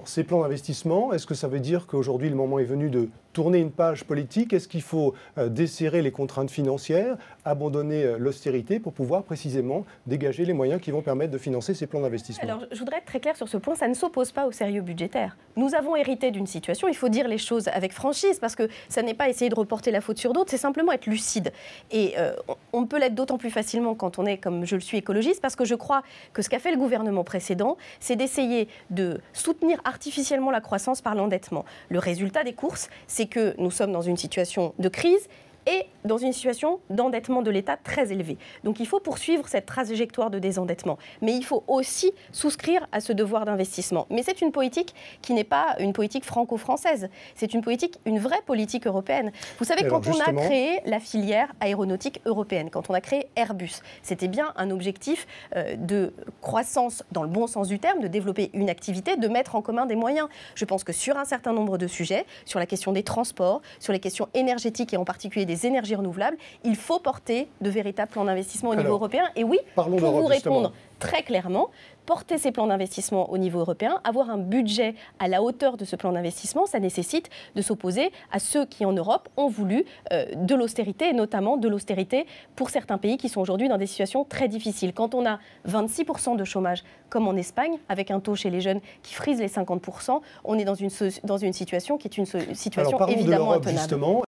ces plans d'investissement, est-ce que ça veut dire qu'aujourd'hui le moment est venu de tourner une page politique? Est-ce qu'il faut desserrer les contraintes financières, abandonner l'austérité pour pouvoir précisément dégager les moyens qui vont permettre de financer ces plans d'investissement? Alors, je voudrais être très claire sur ce point, ça ne s'oppose pas au sérieux budgétaire. Nous avons hérité d'une situation, il faut dire les choses avec franchise, parce que ça n'est pas essayer de reporter la faute sur d'autres, c'est simplement être lucide. Et on peut l'être d'autant plus facilement quand on est, comme je le suis, écologiste, parce que je crois que ce qu'a fait le gouvernement précédent, c'est d'essayer de soutenir artificiellement la croissance par l'endettement. Le résultat des courses, c'est que nous sommes dans une situation de crise et dans une situation d'endettement de l'État très élevée. Donc il faut poursuivre cette trajectoire de désendettement. Mais il faut aussi souscrire à ce devoir d'investissement. Mais c'est une politique qui n'est pas une politique franco-française. C'est une politique, une vraie politique européenne. Vous savez, quand on a créé la filière aéronautique européenne, quand on a créé Airbus, c'était bien un objectif de croissance dans le bon sens du terme, de développer une activité, de mettre en commun des moyens. Je pense que sur un certain nombre de sujets, sur la question des transports, sur les questions énergétiques et en particulier des énergies renouvelables, il faut porter de véritables plans d'investissement au niveau européen. Et oui, pour vous répondre très clairement, porter ces plans d'investissement au niveau européen, avoir un budget à la hauteur de ce plan d'investissement, ça nécessite de s'opposer à ceux qui, en Europe, ont voulu de l'austérité, et notamment de l'austérité pour certains pays qui sont aujourd'hui dans des situations très difficiles. Quand on a 26% de chômage, comme en Espagne, avec un taux chez les jeunes qui frise les 50%, on est dans une situation qui est une situation évidemment intenable.